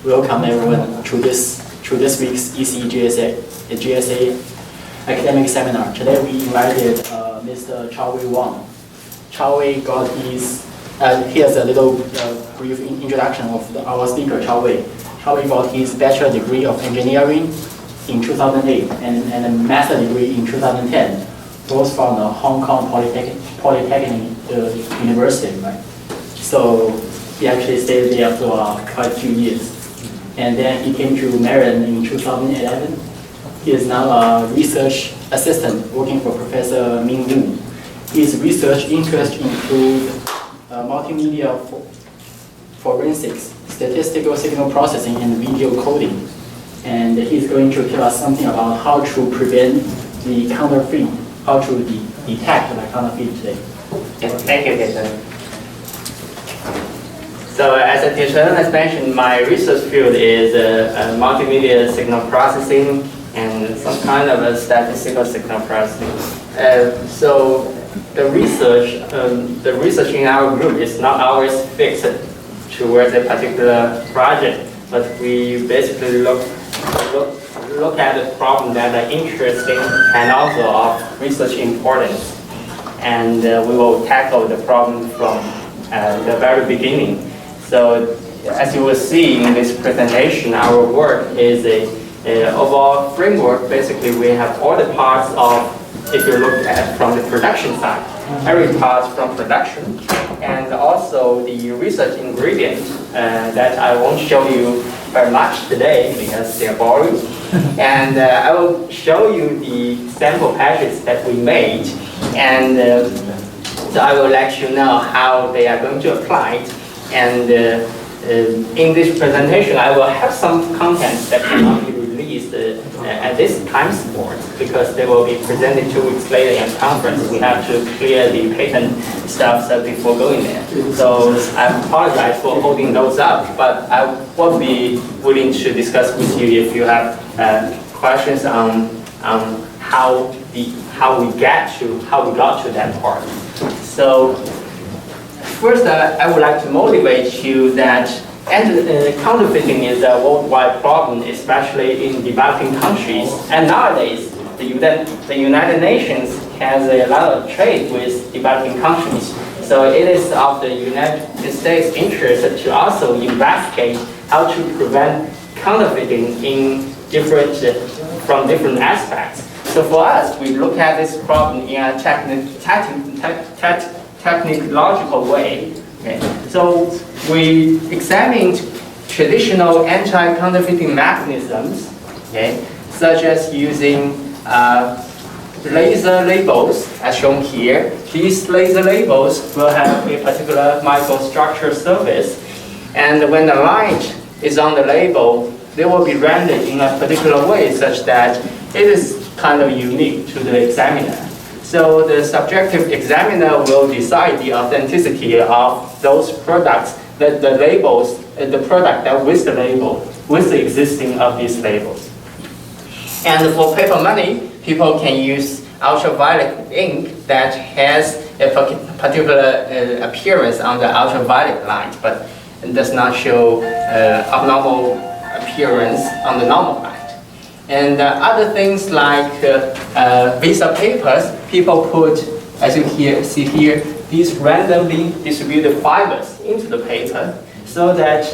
Welcome everyone to this week's EC GSA academic seminar. Today we invited Mr. Chao-Wei Wang. Chao-Wei got his, here's a little brief introduction of our speaker, Chao-Wei. Chao-Wei got his bachelor degree of engineering in 2008 and a master degree in 2010, both from the Hong Kong Polytechnic University, right? So he actually stayed there for quite a few years. And then he came to Maryland in 2011. He is now a research assistant working for Professor Ming Wu. His research interests include multimedia forensics, statistical signal processing, and video coding. And he's going to tell us something about how to prevent the counterfeit, how to detect the counterfeit today. Yes, thank you, Jason. So as a teacher has mentioned, my research field is multimedia signal processing and some kind of a statistical signal processing. So the research in our group is not always fixed towards a particular project, but we basically look at the problem that are interesting and also of research importance, and we will tackle the problem from the very beginning. So as you will see in this presentation, our work is a overall framework. Basically, we have all the parts of, if you look at from the production side, every part from production, and also the research ingredients that I won't show you very much today because they're boring. And I will show you the sample patches that we made, and so I will let you know how they are going to apply it. And in this presentation, I will have some contents that cannot be released at this time spot because they will be presented 2 weeks later in conference. We have to clear the patent stuff before going there. So I apologize for holding those up, but I will be willing to discuss with you if you have questions on how we got to that part. So first, I would like to motivate you that counterfeiting is a worldwide problem, especially in developing countries. And nowadays, the United Nations has a lot of trade with developing countries. So it is of the United States' interest to also investigate how to prevent counterfeiting from different aspects. So for us, we look at this problem in a technological way. Okay. So we examined traditional anti-counterfeiting mechanisms, okay, such as using laser labels, as shown here. These laser labels will have a particular microstructure surface, and when the light is on the label, they will be rendered in a particular way such that it is kind of unique to the examiner. So the subjective examiner will decide the authenticity of those products, that the labels, the product that with the label, with the existing of these labels. And for paper money, people can use ultraviolet ink that has a particular appearance on the ultraviolet light, but does not show abnormal appearance on the normal light. And other things like Visa papers, people put, as you see here, these randomly distributed fibers into the paper so that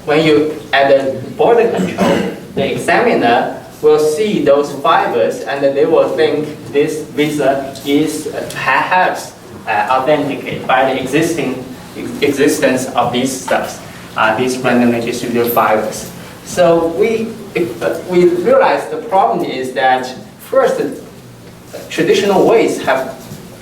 when you add the border control, the examiner will see those fibers and they will think this Visa is perhaps authenticated by the existence of these stuffs, these randomly distributed fibers. So we realized the problem is that first, traditional ways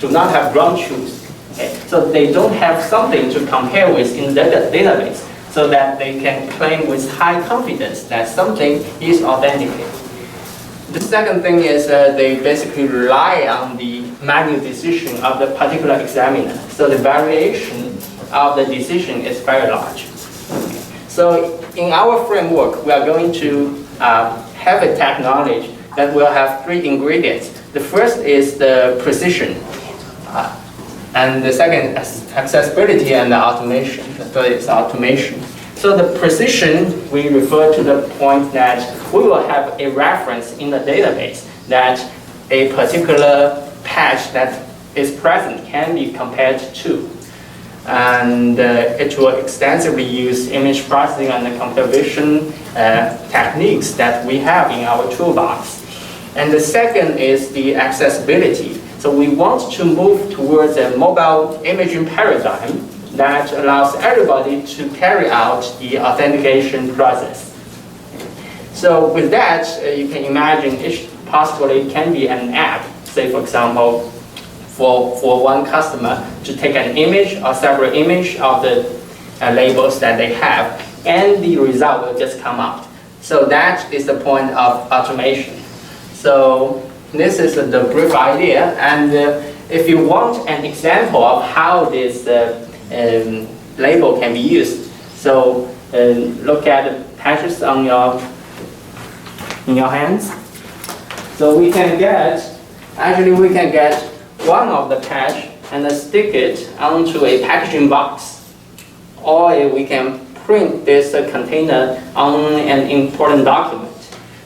do not have ground truth. Okay? So they don't have something to compare with in the database so that they can claim with high confidence that something is authenticated. The second thing is they basically rely on the manual decision of the particular examiner. So the variation of the decision is very large. So in our framework, we are going to have a technology that will have 3 ingredients. The first is the precision, and the second is accessibility and the automation. The third is automation. So the precision, we refer to the point that we will have a reference in the database that a particular patch that is present can be compared to. And it will extensively use image processing and the computer vision techniques that we have in our toolbox. And the second is the accessibility. So we want to move towards a mobile imaging paradigm that allows everybody to carry out the authentication process. So with that, you can imagine it possibly can be an app, say for example, for one customer to take an image or several images of the labels that they have, and the result will just come out. So that is the point of automation. So this is the brief idea, and if you want an example of how this label can be used, so look at the patches on in your hands. So we can get one of the patch and then stick it onto a packaging box, or we can print this container on an important document.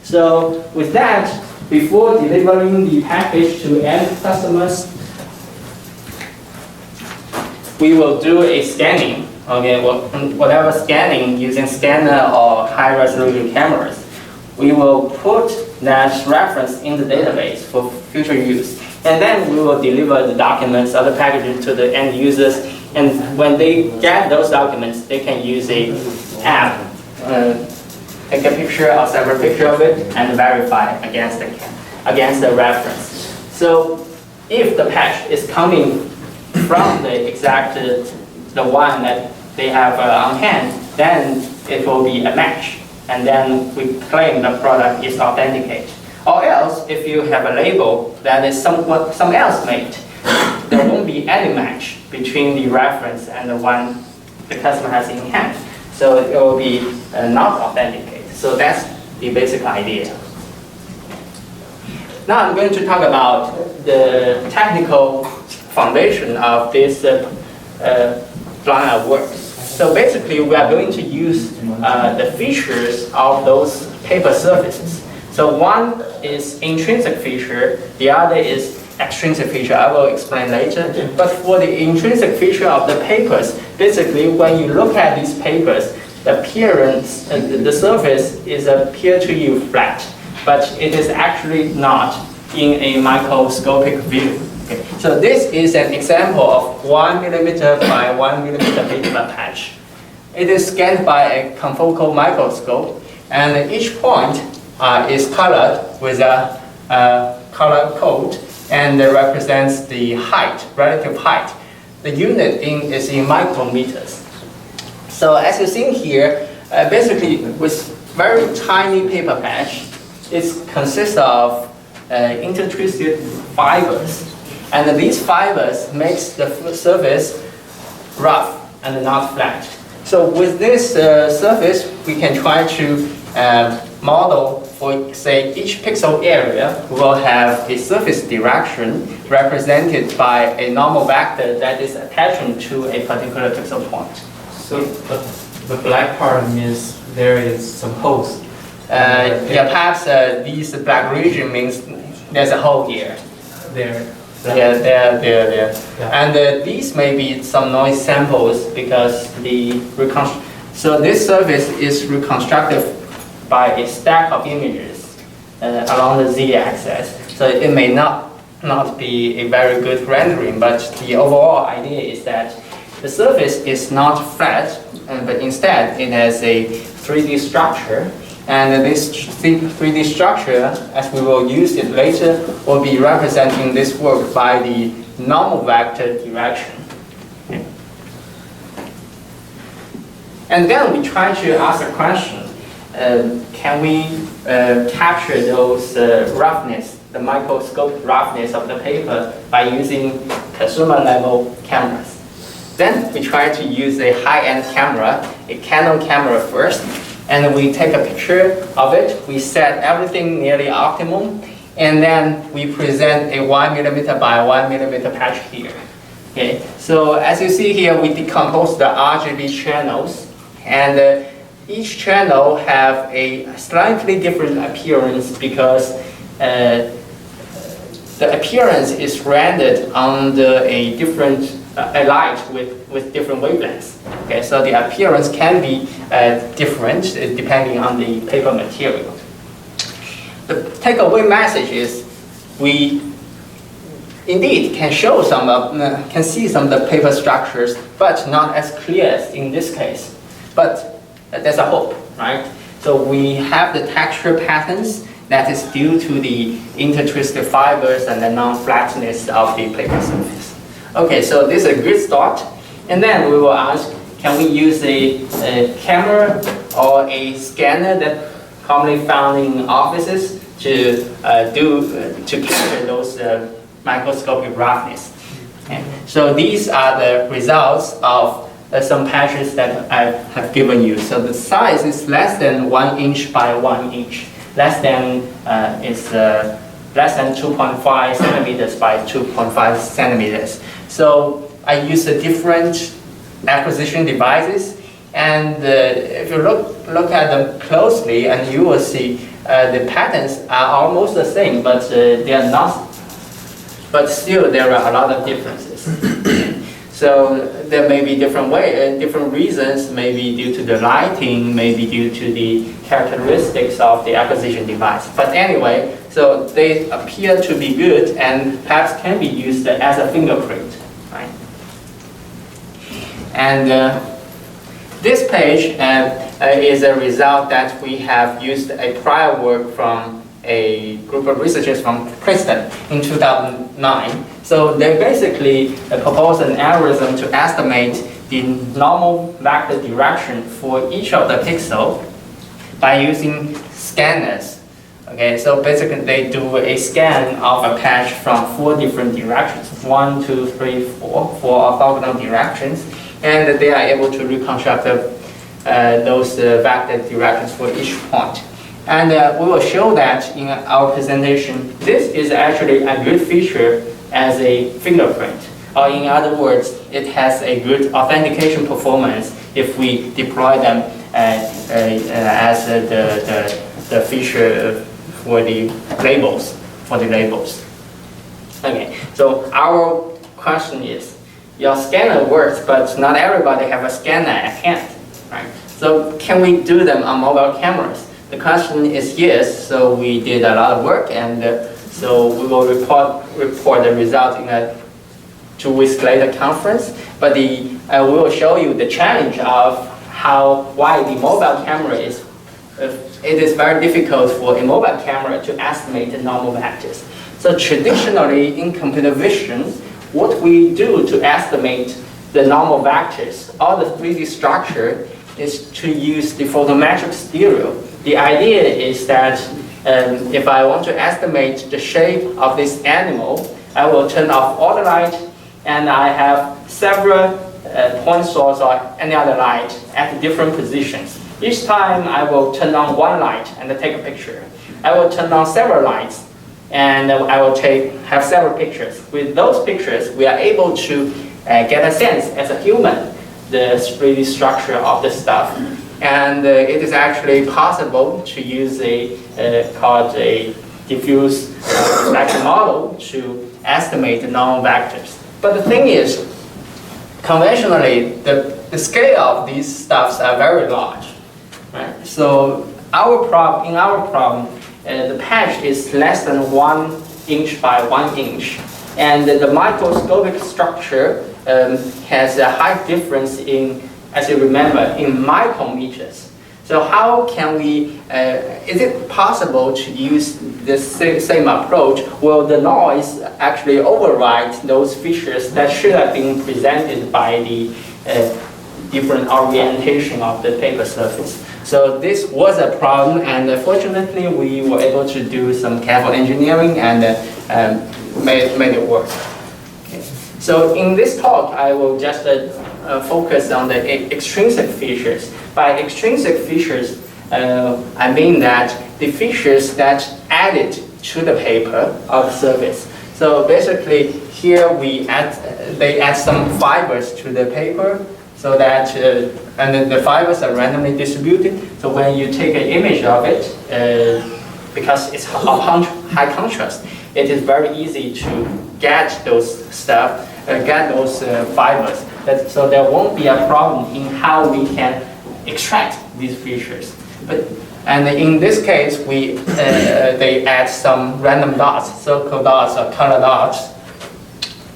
So with that, before delivering the package to end customers, we will do a scanning. Okay, whatever scanning using scanner or high resolution cameras, we will put that reference in the database for future use. And then we will deliver the documents or the packages to the end users. And when they get those documents, they can use an app, take a picture or several pictures of it, and verify against the reference. So if the patch is coming from the exact the one that they have on hand, then it will be a match. And then we claim the product is authenticated. Or else, if you have a label that is some else made, there won't be any match between the reference and the one the customer has in hand. So it will be not authenticated. So that's the basic idea. Now I'm going to talk about the technical foundation of this line of works. So basically, we are going to use the features of those paper surfaces. So one is intrinsic feature, the other is extrinsic feature. I will explain later. But for the intrinsic feature of the papers, basically when you look at these papers, the appearance, the surface is appear to you flat, but it is actually not in a microscopic view. Okay. So this is an example of 1 mm by 1 mm paper patch. It is scanned by a confocal microscope, and each point is colored with a color code and represents the height, relative height. The unit is in micrometers. So as you see here, basically with very tiny paper patch, it consists of intertwisted fibers, and these fibers makes the surface rough and not flat. So with this surface, we can try to model for, say, each pixel area will have a surface direction represented by a normal vector that is attaching to a particular pixel point. So the black part means there is some holes. Yeah, perhaps these black region means there's a hole here. There. Yeah, there. Yeah. And these may be some noise samples because so this surface is reconstructed by a stack of images along the z-axis. So it may not be a very good rendering, but the overall idea is that the surface is not flat, but instead it has a 3D structure. And this 3D structure, as we will use it later, will be representing this work by the normal vector direction. Okay. And then we try to ask a question. Can we capture those roughness, the microscopic roughness of the paper by using consumer level cameras? Then we try to use a high-end camera, a Canon camera first, and we take a picture of it. We set everything nearly optimum, and then we present a 1 mm by 1 mm patch here. Okay, so as you see here, we decompose the RGB channels, And each channel have a slightly different appearance because the appearance is rendered under a different a light with different wavelengths. Okay, so the appearance can be different depending on the paper material. The takeaway message is we indeed can show some can see some of the paper structures, but not as clear as in this case. But there's a hope, right? So we have the texture patterns that is due to the intertwisted fibers and the non-flatness of the paper surface. Okay, so this is a good start. And then we will ask, can we use a camera or a scanner that commonly found in offices to capture those microscopic roughness? Okay. So these are the results of some patches that I have given you. So the size is less than 1 inch by 1 inch. Less than 2.5 centimeters by 2.5 centimeters. So I use a different acquisition devices, and if you look at them closely, and you will see the patterns are almost the same, but they are not. But still, there are a lot of differences. So there may be different reasons, maybe due to the lighting, maybe due to the characteristics of the acquisition device. But anyway, so they appear to be good and perhaps can be used as a fingerprint, right? And this page is a result that we have used a prior work from a group of researchers from Princeton in 2009. So they basically proposed an algorithm to estimate the normal vector direction for each of the pixels by using scanners. Okay, so basically they do a scan of a patch from 4 different directions, 1, 2, 3, 4 orthogonal directions, and they are able to reconstruct those vector directions for each point. And we will show that in our presentation. This is actually a good feature as a fingerprint. Or in other words, it has a good authentication performance if we deploy them as the feature for the labels. Okay, so our question is, your scanner works, but not everybody have a scanner at hand, right? So can we do them on mobile cameras? The question is yes, so we did a lot of work, and so we will report the result in a 2 weeks later conference. But we will show you the challenge of why the mobile camera is. It is very difficult for a mobile camera to estimate the normal vectors. So traditionally in computer vision, what we do to estimate the normal vectors or the 3D structure is to use the photometric stereo. The idea is that if I want to estimate the shape of this animal, I will turn off all the light, and I have several point source or any other light at different positions. Each time I will turn on one light and take a picture. I will turn on several lights, and I will have several pictures. With those pictures, we are able to get a sense as a human, the 3D structure of the stuff. And it is actually possible to use called a diffuse reflection model to estimate the normal vectors. But the thing is, conventionally, the scale of these stuffs are very large, right? So in our problem, the patch is less than 1 inch by 1 inch, and the microscopic structure has a high difference in, as you remember, in micrometers. So how can we, is it possible to use this same approach? Will the noise actually override those features that should have been presented by the different orientation of the paper surface? So this was a problem, and fortunately we were able to do some careful engineering and made it work. Okay. So in this talk, I will just focus on the extrinsic features. By extrinsic features, I mean that the features that added to the paper or the surface. So basically, here they add some fibers to the paper. so that, and then the fibers are randomly distributed. So when you take an image of it, because it's of high contrast, it is very easy to get those stuff, get those fibers. So there won't be a problem in how we can extract these features. And in this case, they add some random dots, circle dots or color dots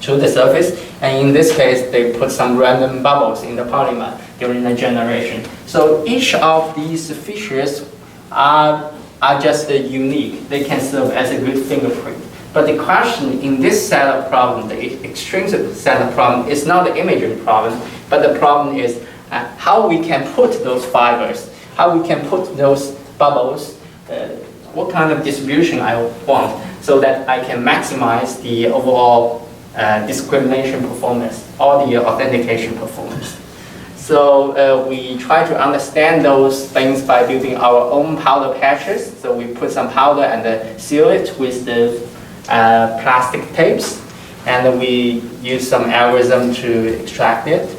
to the surface. And in this case, they put some random bubbles in the polymer during the generation. So each of these features are just unique. They can serve as a good fingerprint. But the question in this set of problems, the extrinsic set of problems, is not the imaging problem, but the problem is how we can put those fibers, how we can put those bubbles, what kind of distribution I want, so that I can maximize the overall discrimination performance or the authentication performance. So we try to understand those things by building our own powder patches. So we put some powder and seal it with the plastic tapes, and we use some algorithm to extract it,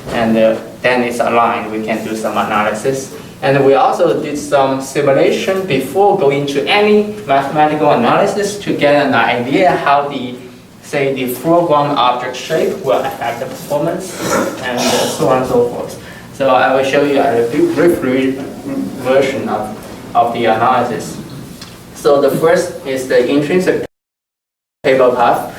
and then it's aligned. We can do some analysis. And we also did some simulation before going to any mathematical analysis to get an idea how say the foreground object shape will affect the performance, and so on and so forth. So I will show you a brief version of the analysis. So the first is the intrinsic paper puff.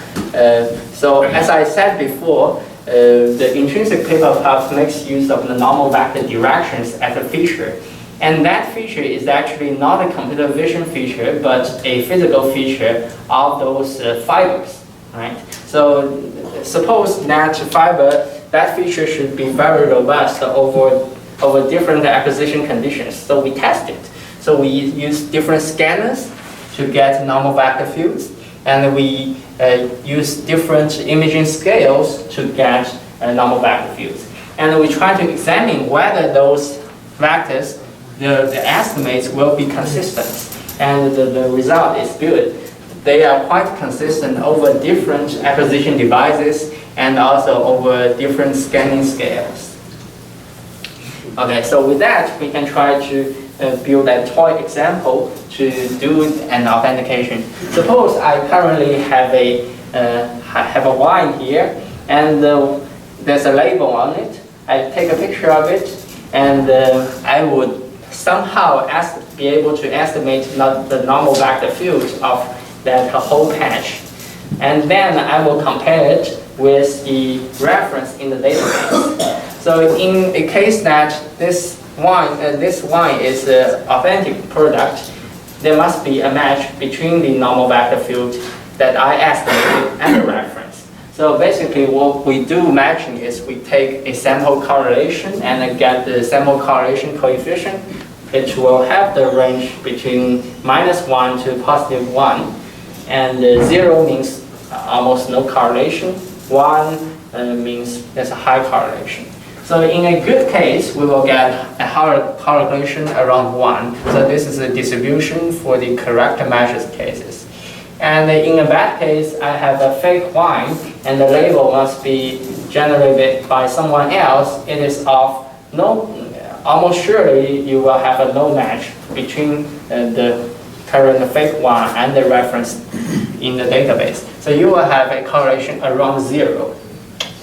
So as I said before, the intrinsic paper puff makes use of the normal vector directions as a feature. And that feature is actually not a computer vision feature, but a physical feature of those fibers. Right? So suppose that fiber, that feature should be very robust over different acquisition conditions. So we test it. So we use different scanners to get normal vector fields, and we use different imaging scales to get normal vector fields. And we try to examine whether those vectors, the estimates will be consistent, and the result is good. They are quite consistent over different acquisition devices and also over different scanning scales. Okay, so with that, we can try to build a toy example to do an authentication. Suppose I currently have a wine here, and there's a label on it. I take a picture of it, and I would somehow be able to estimate the normal vector field of that whole patch. And then I will compare it with the reference in the database. So in a case that this wine is an authentic product, there must be a match between the normal vector field that I estimated and the reference. So basically what we do matching is we take a sample correlation and get the sample correlation coefficient. It will have the range between -1 to +1. And 0 means almost no correlation. 1 means there's a high correlation. So in a good case, we will get a correlation around 1. So this is a distribution for the correct measures cases. And in a bad case, I have a fake wine, and the label must be generated by someone else. It is of almost surely you will have a no match between the current fake one and the reference in the database. So you will have a correlation around 0.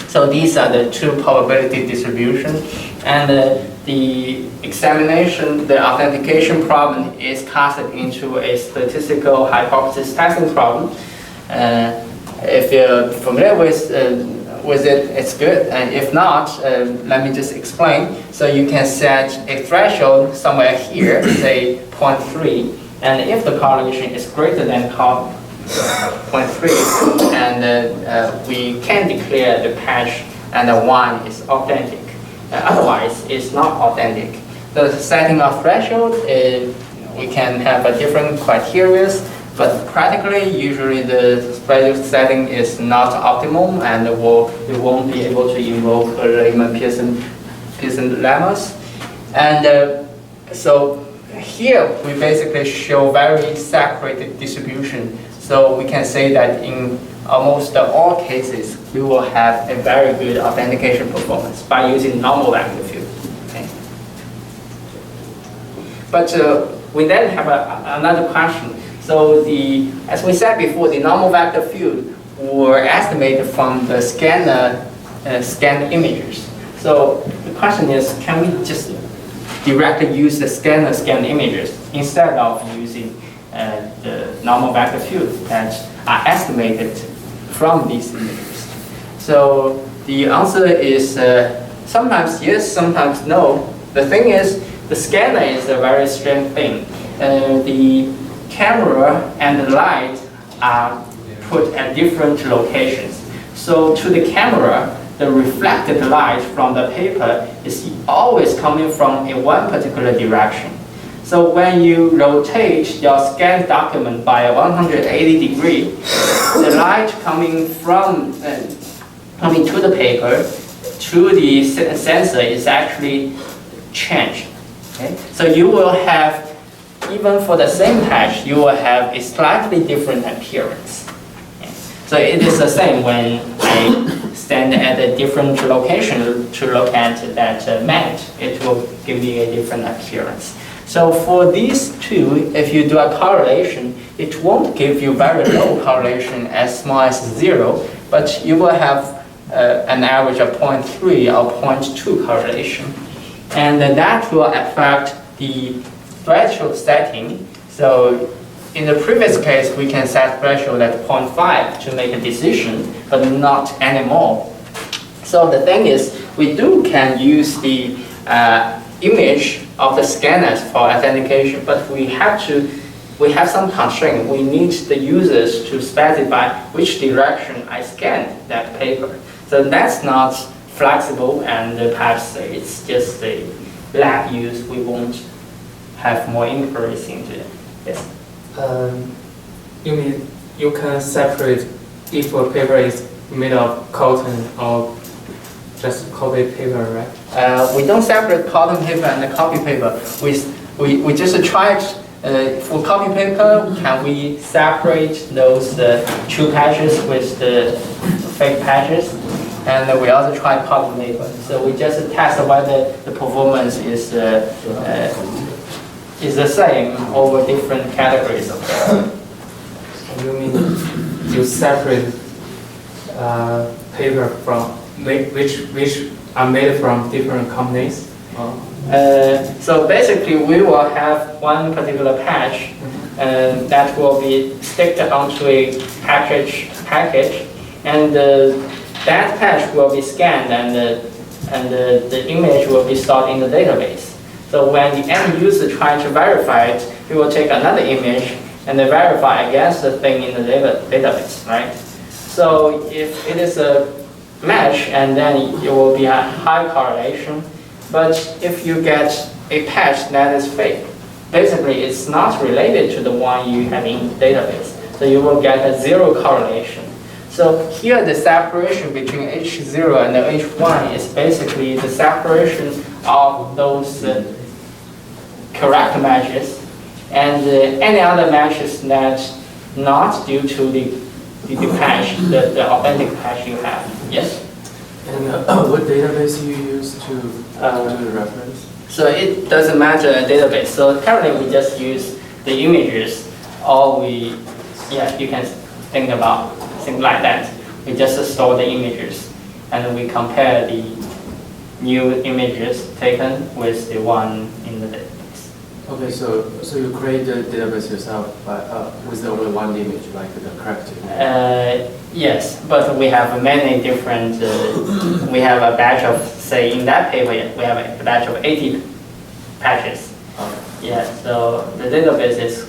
So these are the two probability distribution, and the examination, the authentication problem is casted into a statistical hypothesis testing problem. If you're familiar with it, it's good. And if not, let me just explain. So you can set a threshold somewhere here, say 0.3. And if the correlation is greater than 0.3, and we can declare the patch and the wine is authentic. Otherwise, it's not authentic. The setting of threshold, we can have a different criteria, but practically, usually the threshold setting is not optimal, and we won't be able to invoke Riemann-Pearson lemmas. And so here we basically show very separated distribution. So we can say that in almost all cases, we will have a very good authentication performance by using normal vector field. Okay. But we then have another question. So as we said before, the normal vector field were estimated from the scanner scanned images. So the question is, can we just directly use the scanner scanned images instead of using the normal vector field that are estimated from these images? So the answer is sometimes yes, sometimes no. The thing is, the scanner is a very strange thing. The camera and the light are put at different locations. So to the camera, the reflected light from the paper is always coming from one particular direction. So when you rotate your scanned document by 180 degrees, the light coming to the paper to the sensor is actually changed. Okay? So you will have, even for the same patch, you will have a slightly different appearance. Okay? So it is the same when I stand at a different location to look at that match. It will give me a different appearance. So for these two, if you do a correlation, it won't give you very low correlation as small as 0, but you will have an average of 0.3 or 0.2 correlation. And that will affect the threshold setting. So in the previous case, we can set threshold at 0.5 to make a decision, but not anymore. So the thing is, we can use the image of the scanners for authentication, but we have some constraint. We need the users to specify which direction I scan that paper. So that's not flexible, and perhaps it's just a lab use. We won't have more inquiries into it. Yes. You mean you can separate if a paper is made of cotton or just copy paper, right? We don't separate cotton paper and the copy paper. We just tried for copy paper. Can we separate those true patches with the fake patches? And we also tried cotton paper. So we just test whether the performance is the same over different categories of paper. You mean you separate paper from which are made from different companies? So basically, we will have one particular patch that will be sticked onto a package, and that patch will be scanned, and the image will be stored in the database. So when the end user tries to verify it, he will take another image and then verify against the thing in the database, right? So if it is a match, and then it will be a high correlation. But if you get a patch that is fake, basically it's not related to the one you have in the database. So you will get a 0 correlation. So here the separation between H0 and the H1 is basically the separation of those correct matches, and any other matches that not due to the patch, the authentic patch you have. Yes? And what database you use to do the reference? So it doesn't matter a database. So currently we just use the images, or you can think about things like that. We just store the images, and we compare the new images taken with the one in the database. Okay, so you create the database yourself with only one image, like the correct image? Yes, but we have many different, we have a batch of, say in that paper, we have a batch of 80 patches. Okay. Yeah, so the database is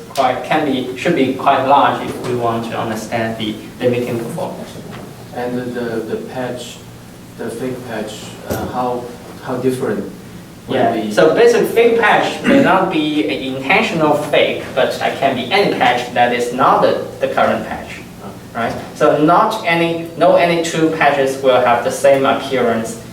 should be quite large if we want to understand the limiting performance. And the patch, the fake patch, how different? Yeah, so basically fake patch may not be an intentional fake, but it can be any patch that is not the current patch, right? So no any two patches will have the same appearance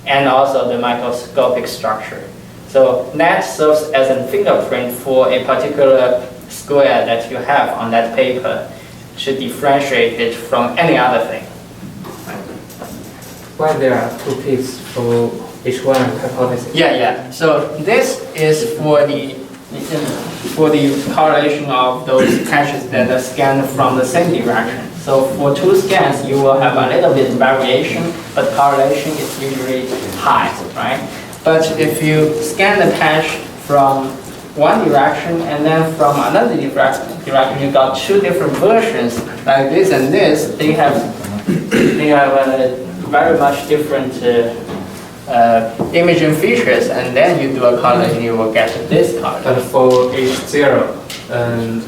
and also the microscopic structure. So that serves as a fingerprint for a particular square that you have on that paper to differentiate it from any other thing. Why there are two peaks for H1 hypothesis? Yeah. So this is for the correlation of those patches that are scanned from the same direction. So for two scans, you will have a little bit variation, but correlation is usually high, right? But if you scan the patch from one direction and then from another direction, you got two different versions like this and this. They have very much different imaging features, and then you do a correlation, you will get this correlation. But for H0 and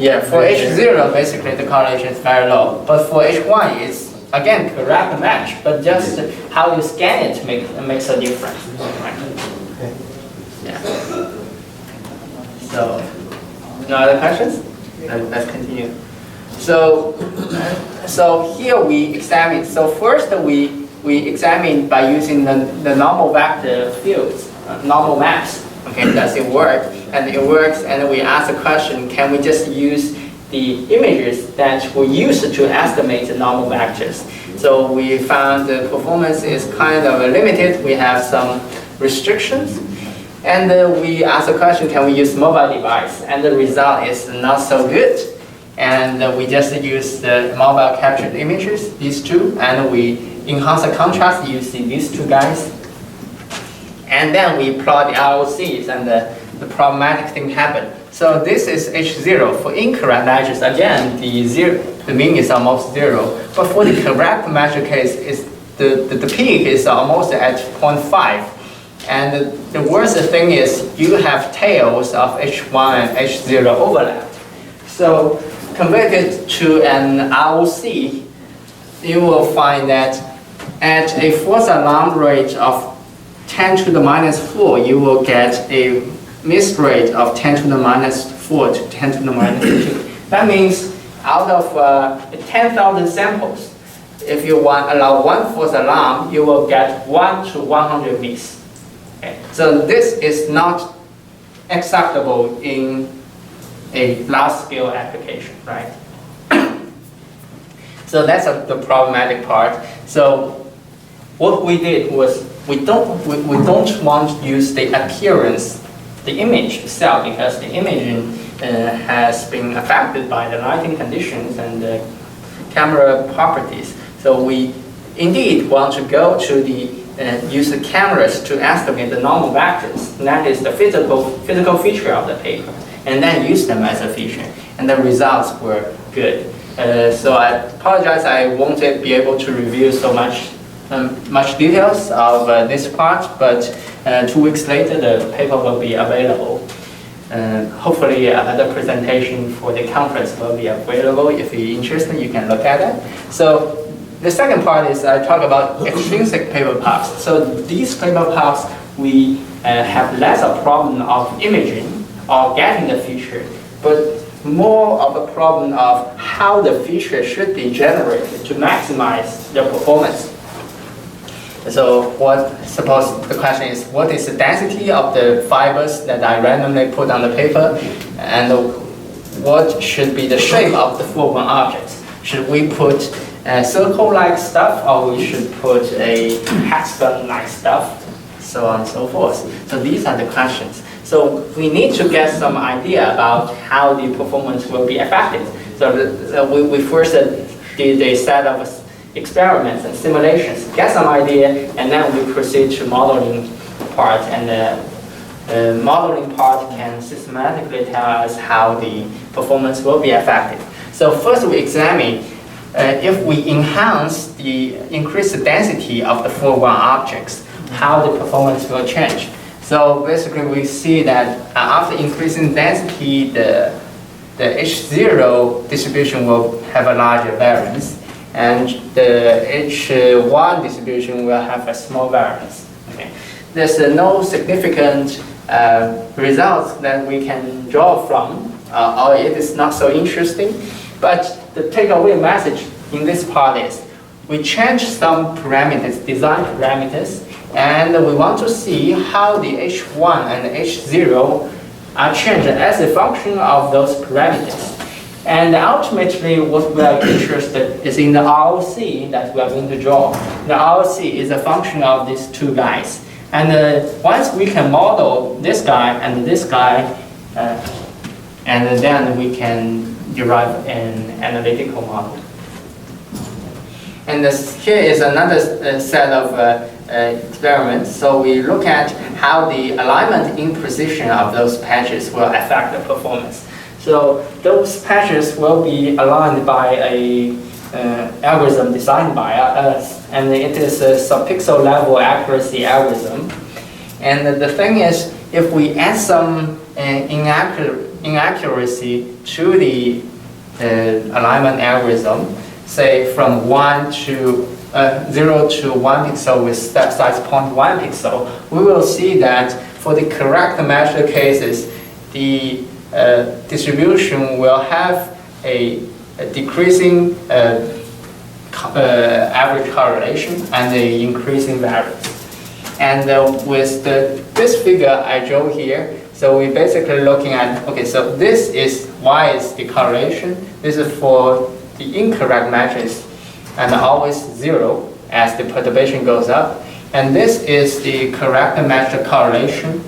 yeah, for H0 basically the correlation is very low, but for H1 it's again correct match, but just how you scan it makes a difference. Right? okay. Yeah. So, no other questions? Let's continue. So here we examine. So first we examine by using the normal vector fields, normal maps. Okay, does it work? And it works. And we ask the question: can we just use the images that we use to estimate the normal vectors? So we found the performance is kind of limited. We have some restrictions. And we ask the question, can we use mobile device? And the result is not so good. And we just use the mobile captured images, these two, and we enhance the contrast using these two guys. And then we plot the ROCs, and the problematic thing happened. So this is H0. For incorrect measures, again, the mean is almost 0. But for the correct measure case, the peak is almost at 0.5. And the worst thing is you have tails of H1 and H0 overlap. So converted to an ROC, you will find that at a false alarm rate of 10 to the minus 4, you will get a miss rate of 10 to the minus 4 to 10 to the minus 2. That means out of 10,000 samples, if you allow one false alarm, you will get 1 to 100 miss. Okay. So this is not acceptable in a large-scale application, right? So that's the problematic part. So what we did was we don't want to use the appearance, the image itself, because the imaging has been affected by the lighting conditions and the camera properties. So we indeed want to go to the use the cameras to estimate the normal vectors. And that is the physical feature of the paper, and then use them as a feature. And the results were good. So I apologize, I won't be able to review so much details of this part, but 2 weeks later the paper will be available. Hopefully another presentation for the conference will be available. If you're interested, you can look at it. So the second part is I talk about extrinsic paper PUFs. So these paper PUFs, we have less a problem of imaging or getting the feature, but more of a problem of how the feature should be generated to maximize the performance. So suppose the question is, what is the density of the fibers that I randomly put on the paper, and what should be the shape of the foreground objects? Should we put circle-like stuff, or we should put a hexagon-like stuff, so on and so forth? So these are the questions. So we need to get some idea about how the performance will be affected. So we first did a set of experiments and simulations, get some idea, and then we proceed to modeling part. And the modeling part can systematically tell us how the performance will be affected. So first we examine if we increase the density of the foreground objects, how the performance will change. So basically we see that after increasing density, the H0 distribution will have a larger variance, and the H1 distribution will have a small variance. Okay. There's no significant results that we can draw from, or it is not so interesting, but the takeaway message in this part is we change some parameters, design parameters, and we want to see how the H1 and H0 are changed as a function of those parameters. And ultimately, what we are interested is in the ROC that we are going to draw. The ROC is a function of these two guys. And once we can model this guy and this guy, and then we can derive an analytical model. And here is another set of experiments. So we look at how the alignment in precision of those patches will affect the performance. So those patches will be aligned by a algorithm designed by us, and it is a subpixel level accuracy algorithm. And the thing is, if we add some inaccuracy to the alignment algorithm, say from 0 to 1 pixel with step size 0.1 pixel, we will see that for the correct measure cases, the distribution will have a decreasing average correlation and the increasing variance. And with this figure I drew here, so we're basically looking at, okay, so this is Y is the correlation. This is for the incorrect matches, and always 0 as the perturbation goes up. And this is the correct match correlation,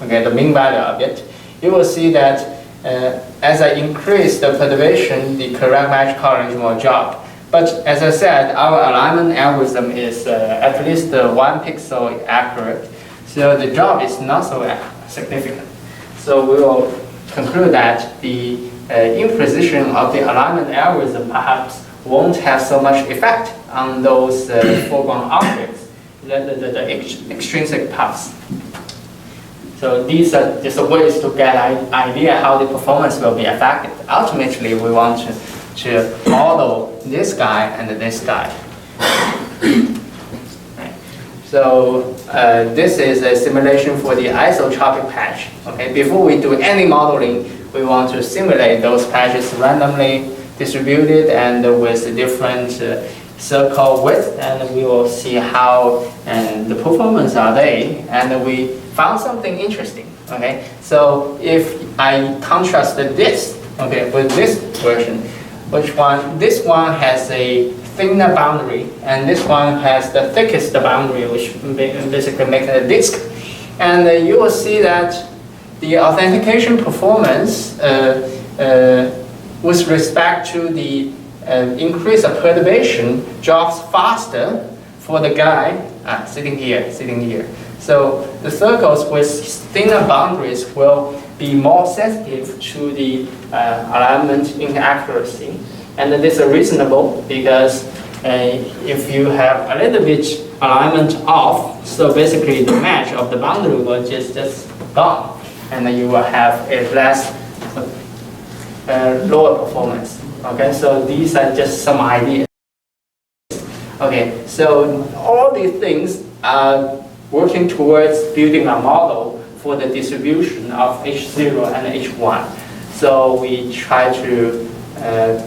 okay, the mean value of it. You will see that as I increase the perturbation, the correct match correlation will drop. But as I said, our alignment algorithm is at least 1 pixel accurate, so the drop is not so significant. So we will conclude that the imprecision of the alignment algorithm perhaps won't have so much effect on those foreground objects, the extrinsic PUFs. So these are just ways to get an idea how the performance will be affected. Ultimately, we want to model this guy and this guy. Right. So this is a simulation for the isotropic patch. Okay, before we do any modeling, we want to simulate those patches randomly distributed and with different circle width, and we will see how the performance are they. And we found something interesting. Okay, so if I contrasted this, okay, with this version, which one? This one has a thinner boundary, and this one has the thickest boundary, which basically makes it a disk. And you will see that the authentication performance with respect to the increase of perturbation drops faster for the guy sitting here. So the circles with thinner boundaries will be more sensitive to the alignment inaccuracy. And this is reasonable because if you have a little bit alignment off, so basically the match of the boundary will just gone, and then you will have a less lower performance. Okay, so these are just some ideas. Okay, so all these things are working towards building a model for the distribution of H0 and H1. So we try to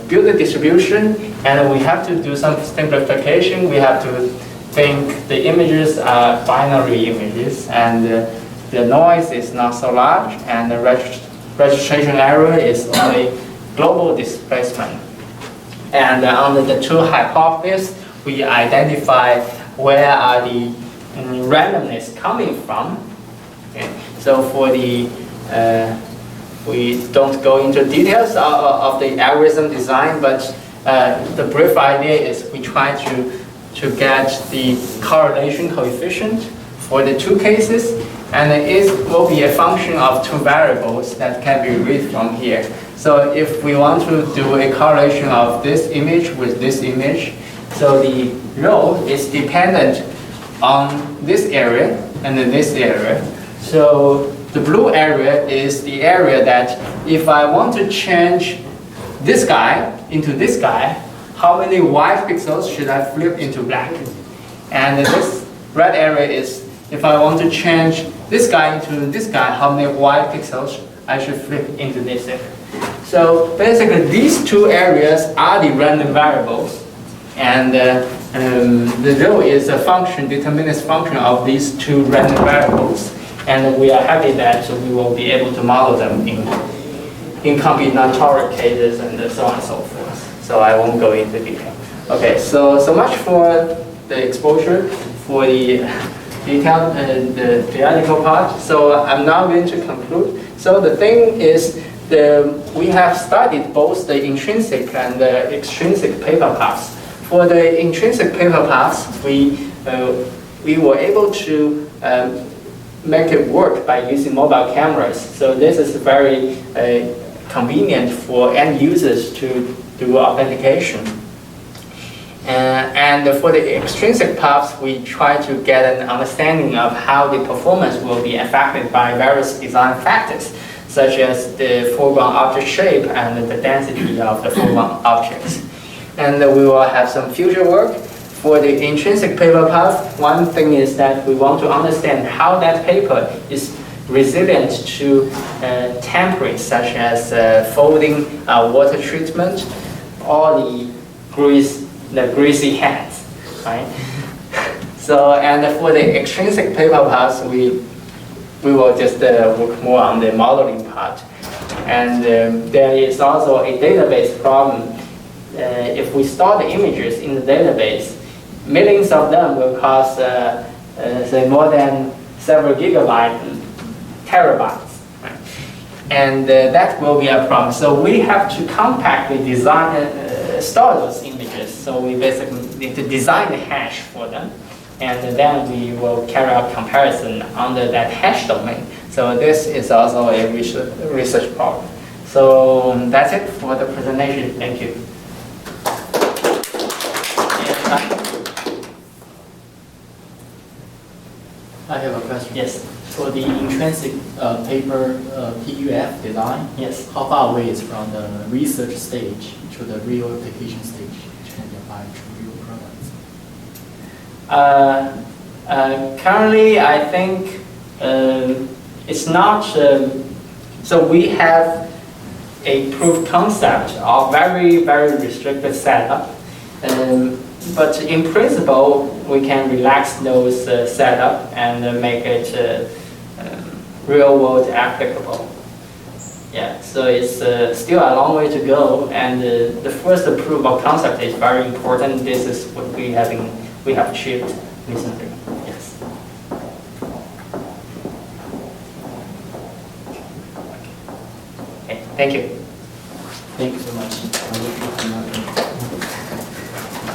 build the distribution, and we have to do some simplification. We have to think the images are binary images, and the noise is not so large, and the registration error is only global displacement. And under the two hypotheses, we identify where are the randomness coming from. Okay. So for the, we don't go into details of the algorithm design, but the brief idea is we try to get the correlation coefficient for the two cases, and it will be a function of two variables that can be read from here. So if we want to do a correlation of this image with this image, so the rho is dependent on this area and then this area. So the blue area is the area that if I want to change this guy into this guy, how many white pixels should I flip into black? And this red area is if I want to change this guy into this guy, how many white pixels I should flip into this area. So basically these two areas are the random variables, and the rho is a function, determinist function of these two random variables. And we are happy that we will be able to model them in combinatorial cases and so on and so forth. So I won't go into detail. Okay, so much for the exposure, for the detailed the theoretical part. So I'm now going to conclude. So the thing is, we have studied both the intrinsic and the extrinsic paper paths. For the intrinsic paper paths, we were able to make it work by using mobile cameras. So this is very convenient for end users to do authentication. And for the extrinsic paths, we try to get an understanding of how the performance will be affected by various design factors, such as the foreground object shape and the density of the foreground objects. And we will have some future work. For the intrinsic paper path, one thing is that we want to understand how that paper is resilient to tampering, such as folding, water treatment, or the greasy hands, right? So, and for the extrinsic paper paths, we will just work more on the modeling part. And there is also a database problem. If we store the images in the database, millions of them will cost, say, more than several terabytes. Right? And that will be a problem. So we have to compactly store those images. So we basically need to design the hash for them. And then we will carry out comparison under that hash domain. So this is also a research problem. So that's it for the presentation. Thank you. I have a question. Yes. For the intrinsic paper PUF design, Yes. how far away is from the research stage to the real application stage, which can be applied to real products? Currently, I think it's not. So we have a proof concept of very, very restricted setup. But in principle, we can relax those setup and make it real world applicable. Yeah, so it's still a long way to go, and the first proof of concept is very important. This is what we have achieved recently. Yes. Okay, thank you. Thank you so much.